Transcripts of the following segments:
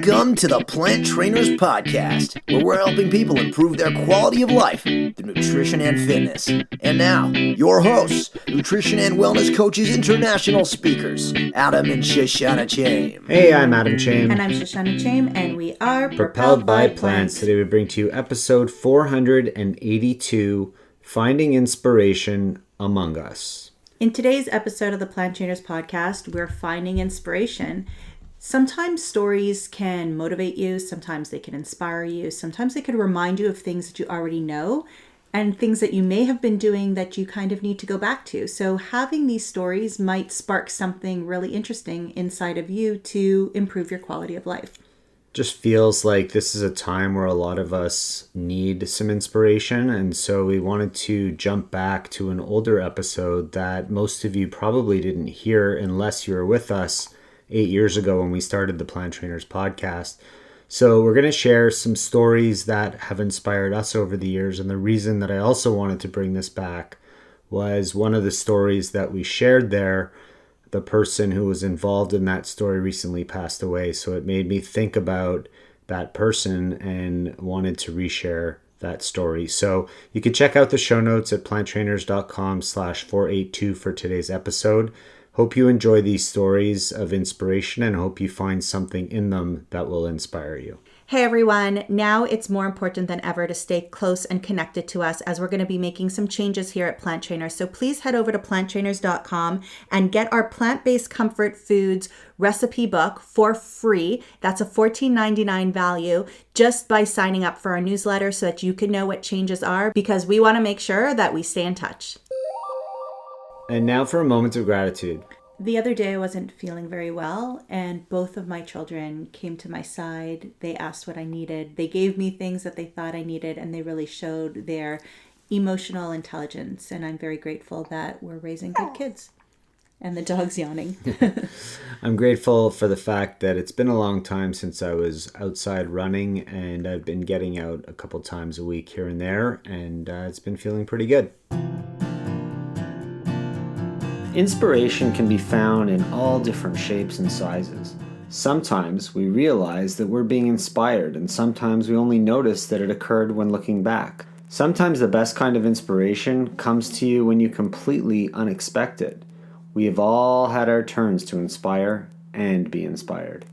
Welcome to the Plant Trainers Podcast, where we're helping people improve their quality of life through nutrition and fitness. And now, your hosts, nutrition and wellness coaches, international speakers, Adam and Shoshana Chaim. Hey, I'm Adam Chaim. And I'm Shoshana Chaim, and we are Propelled by Plants. Today we bring to you episode 482, Finding Inspiration Among Us. In today's episode of the Plant Trainers Podcast, we're finding inspiration. Sometimes stories can motivate you, sometimes they can inspire you, sometimes they can remind you of things that you already know and things that you may have been doing that you kind of need to go back to. So having these stories might spark something really interesting inside of you to improve your quality of life. Just feels like this is a time where a lot of us need some inspiration, and so we wanted to jump back to an older episode that most of you probably didn't hear unless you were with us 8 years ago when we started the Plant Trainers Podcast. So we're going to share some stories that have inspired us over the years, and the reason that I also wanted to bring this back was one of the stories that we shared there. The person who was involved in that story recently passed away, so it made me think about that person and wanted to reshare that story. So you can check out the show notes at planttrainers.com/482 for today's episode. Hope you enjoy these stories of inspiration and hope you find something in them that will inspire you. Hey everyone, now it's more important than ever to stay close and connected to us as we're going to be making some changes here at Plant Trainers. So please head over to planttrainers.com and get our plant-based comfort foods recipe book for free. That's a $14.99 value just by signing up for our newsletter so that you can know what changes are, because we want to make sure that we stay in touch. And now for a moment of gratitude. The other day I wasn't feeling very well, and both of my children came to my side. They asked what I needed. They gave me things that they thought I needed, and they really showed their emotional intelligence. And I'm very grateful that we're raising good kids. And the dog's yawning. I'm grateful for the fact that it's been a long time since I was outside running, and I've been getting out a couple times a week here and there, and it's been feeling pretty good. Inspiration can be found in all different shapes and sizes. Sometimes we realize that we're being inspired, and sometimes we only notice that it occurred when looking back. Sometimes the best kind of inspiration comes to you when you completely unexpected. We have all had our turns to inspire and be inspired.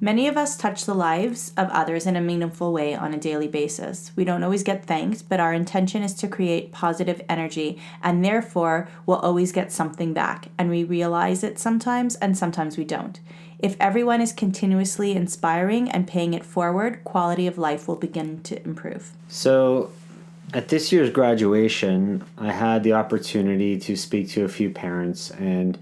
Many of us touch the lives of others in a meaningful way on a daily basis. We don't always get thanked, but our intention is to create positive energy, and therefore we'll always get something back. And we realize it sometimes, and sometimes we don't. If everyone is continuously inspiring and paying it forward, quality of life will begin to improve. So, at this year's graduation, I had the opportunity to speak to a few parents, and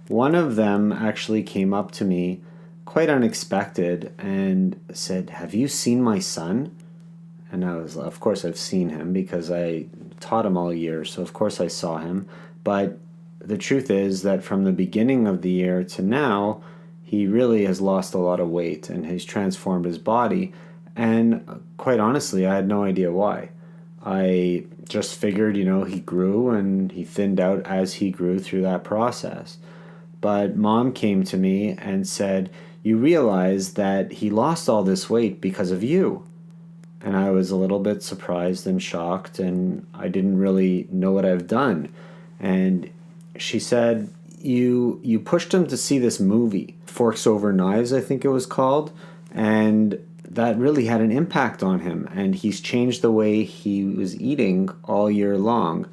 one of them actually came up to me quite unexpected and said, "Have you seen my son?" And I was, of course I've seen him because I taught him all year, so of course I saw him. But the truth is that from the beginning of the year to now, he really has lost a lot of weight and has transformed his body. And quite honestly, I had no idea why. I just figured, he grew and he thinned out as he grew through that process. But Mom came to me and said, "You realize that he lost all this weight because of you." And I was a little bit surprised and shocked, and I didn't really know what I've done. And she said, you pushed him to see this movie, Forks Over Knives, I think it was called, and that really had an impact on him. And he's changed the way he was eating all year long.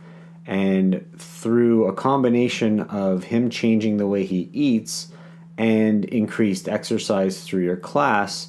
And through a combination of him changing the way he eats and increased exercise through your class,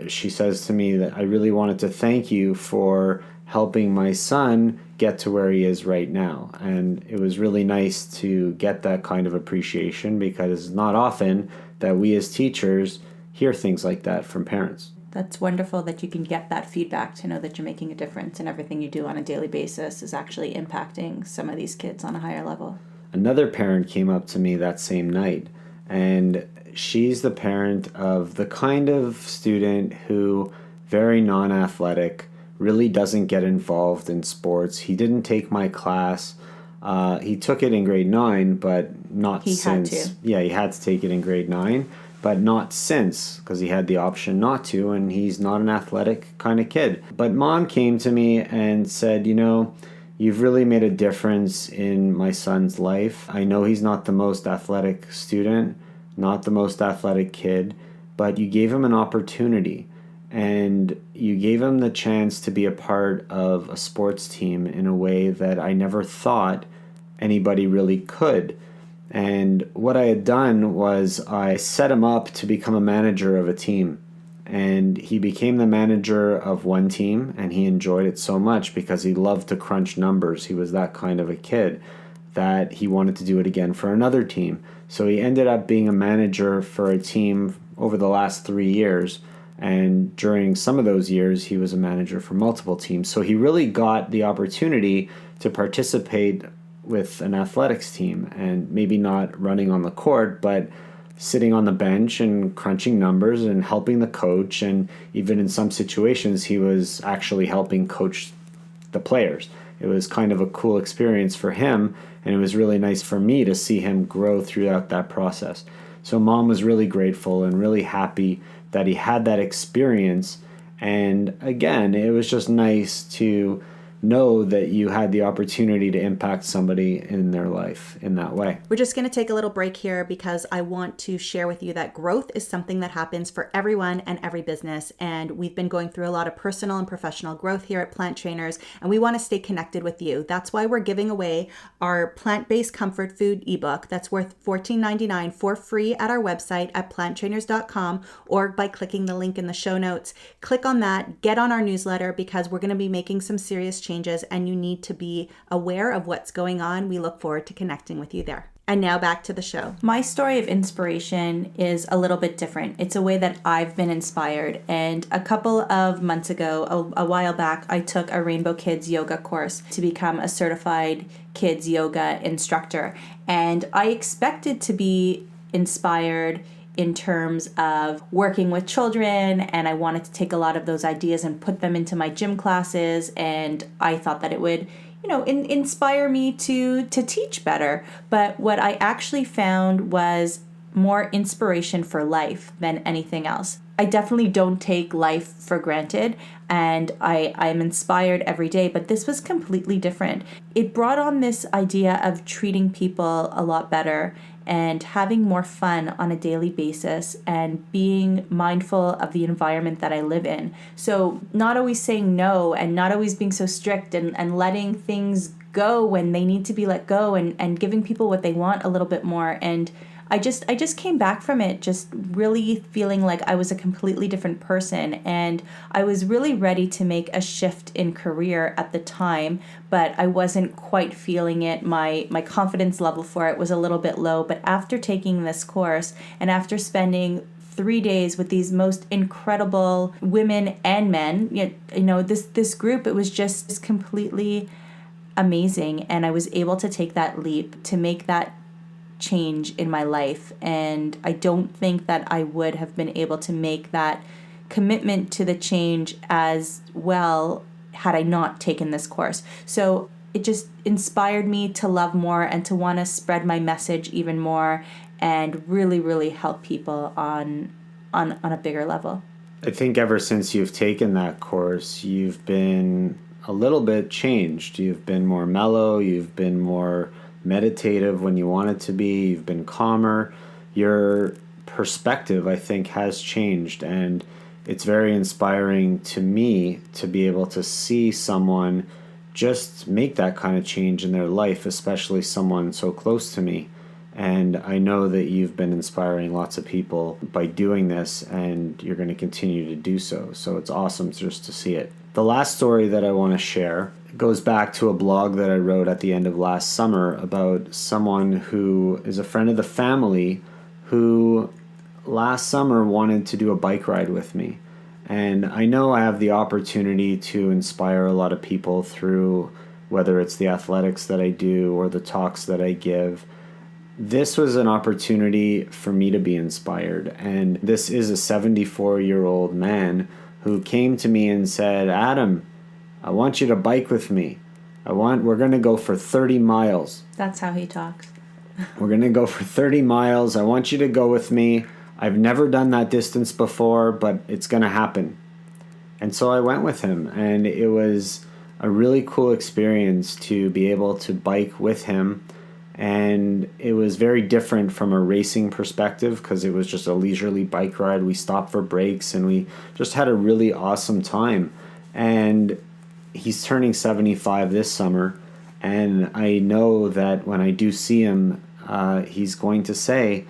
she says to me that I really wanted to thank you for helping my son get to where he is right now. And it was really nice to get that kind of appreciation, because it's not often that we as teachers hear things like that from parents. That's wonderful that you can get that feedback to know that you're making a difference and everything you do on a daily basis is actually impacting some of these kids on a higher level. Another parent came up to me that same night, and she's the parent of the kind of student who, very non-athletic, really doesn't get involved in sports. He didn't take my class. He took it in grade 9, but not since. He had to. Yeah, he had to take it in grade 9. but not since, because he had the option not to, and he's not an athletic kind of kid. But Mom came to me and said, you've really made a difference in my son's life. I know he's not the most athletic student, not the most athletic kid, but you gave him an opportunity. And you gave him the chance to be a part of a sports team in a way that I never thought anybody really could. And what I had done was I set him up to become a manager of a team. And he became the manager of one team, and he enjoyed it so much because he loved to crunch numbers. He was that kind of a kid that he wanted to do it again for another team. So he ended up being a manager for a team over the last 3 years. And during some of those years, he was a manager for multiple teams. So he really got the opportunity to participate with an athletics team, and maybe not running on the court, but sitting on the bench and crunching numbers and helping the coach. And even in some situations, he was actually helping coach the players. It was kind of a cool experience for him, and it was really nice for me to see him grow throughout that process. So Mom was really grateful and really happy that he had that experience. And again, it was just nice to know that you had the opportunity to impact somebody in their life in that way. We're just going to take a little break here because I want to share with you that growth is something that happens for everyone and every business. And we've been going through a lot of personal and professional growth here at Plant Trainers, and we want to stay connected with you. That's why we're giving away our plant-based comfort food ebook that's worth $14.99 for free at our website at planttrainers.com, or by clicking the link in the show notes. Click on that, get on our newsletter, because we're going to be making some serious changes and you need to be aware of what's going on. We look forward to connecting with you there. And now back to the show. My story of inspiration is a little bit different. It's a way that I've been inspired. And a couple of months ago, a while back, I took a Rainbow Kids yoga course to become a certified kids yoga instructor. And I expected to be inspired in terms of working with children, and I wanted to take a lot of those ideas and put them into my gym classes, and I thought that it would inspire me to teach better. But what I actually found was more inspiration for life than anything else. I definitely don't take life for granted, and I'm inspired every day, but this was completely different. It brought on this idea of treating people a lot better and having more fun on a daily basis and being mindful of the environment that I live in. So not always saying no and not always being so strict and letting things go when they need to be let go, and giving people what they want a little bit more. And I just came back from it just really feeling like I was a completely different person, and I was really ready to make a shift in career at the time, but I wasn't quite feeling it. My confidence level for it was a little bit low. But after taking this course and after spending 3 days with these most incredible women and men, this group, it was just completely amazing, and I was able to take that leap to make that change in my life. And I don't think that I would have been able to make that commitment to the change as well had I not taken this course. So it just inspired me to love more and to want to spread my message even more and really, really help people on a bigger level. I think ever since you've taken that course, you've been a little bit changed. You've been more mellow, you've been more meditative when you wanted to be, you've been calmer. Your perspective, I think, has changed, and it's very inspiring to me to be able to see someone just make that kind of change in their life, especially someone so close to me. And I know that you've been inspiring lots of people by doing this, and you're going to continue to do so. So it's awesome just to see it. The last story that I want to share goes back to a blog that I wrote at the end of last summer about someone who is a friend of the family who last summer wanted to do a bike ride with me. And I know I have the opportunity to inspire a lot of people through whether it's the athletics that I do or the talks that I give. This was an opportunity for me to be inspired. And this is a 74-year-old man who came to me and said, "Adam, I want you to bike with me. We're going to go for 30 miles. That's how he talks. We're going to go for 30 miles. I want you to go with me. I've never done that distance before, but it's going to happen. And so I went with him, and it was a really cool experience to be able to bike with him. And it was very different from a racing perspective because it was just a leisurely bike ride. We stopped for breaks and we just had a really awesome time. And he's turning 75 this summer. And I know that when I do see him, he's going to say,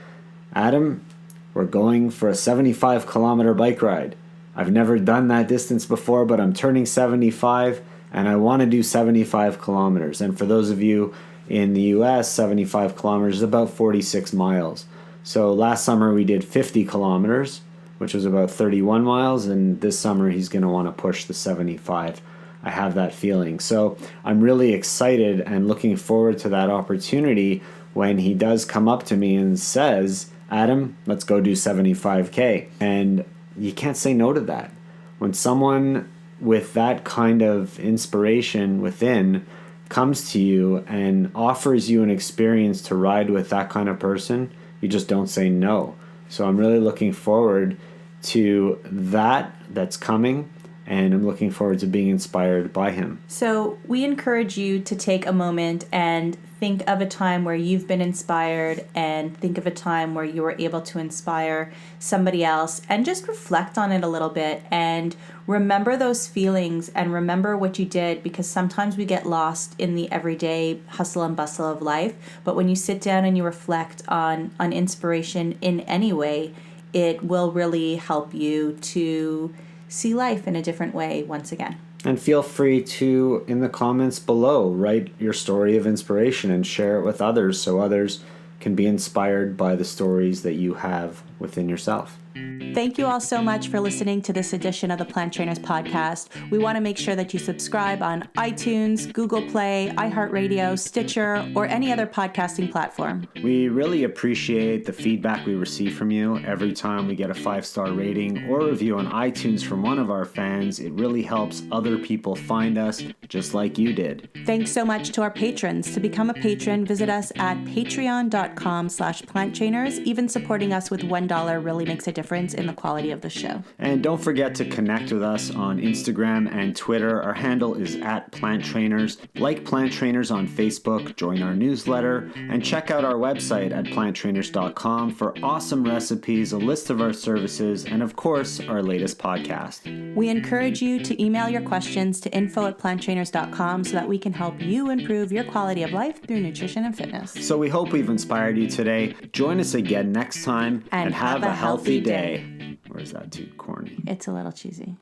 Adam, we're going for a 75-kilometer bike ride. I've never done that distance before, but I'm turning 75 and I want to do 75 kilometers. And for those of you in the US, 75 kilometers is about 46 miles. So last summer we did 50 kilometers, which was about 31 miles. And this summer he's going to want to push the 75. I have that feeling. So I'm really excited and looking forward to that opportunity when he does come up to me and says, Adam, let's go do 75K. And you can't say no to that. When someone with that kind of inspiration within comes to you and offers you an experience to ride with that kind of person, you just don't say no. So I'm really looking forward to that's coming, and I'm looking forward to being inspired by him. So we encourage you to take a moment and think of a time where you've been inspired, and think of a time where you were able to inspire somebody else, and just reflect on it a little bit and remember those feelings and remember what you did, because sometimes we get lost in the everyday hustle and bustle of life. But when you sit down and you reflect on inspiration in any way, it will really help you to see life in a different way once again. And feel free to, in the comments below, write your story of inspiration and share it with others so others can be inspired by the stories that you have within yourself. Thank you all so much for listening to this edition of the Plant Trainers Podcast. We want to make sure that you subscribe on iTunes, Google Play, iHeartRadio, Stitcher, or any other podcasting platform. We really appreciate the feedback we receive from you. Every time we get a 5-star rating or review on iTunes from one of our fans, it really helps other people find us just like you did. Thanks so much to our patrons. To become a patron, visit us at patreon.com/planttrainers. Even supporting us with $1 really makes a difference in the quality of the show. And don't forget to connect with us on Instagram and Twitter. Our handle is @PlantTrainers. Like Plant Trainers on Facebook, join our newsletter, and check out our website at planttrainers.com for awesome recipes, a list of our services, and of course, our latest podcast. We encourage you to email your questions to info@planttrainers.com so that we can help you improve your quality of life through nutrition and fitness. So we hope we've inspired you today. Join us again next time and have a healthy day. Or is that too corny? It's a little cheesy.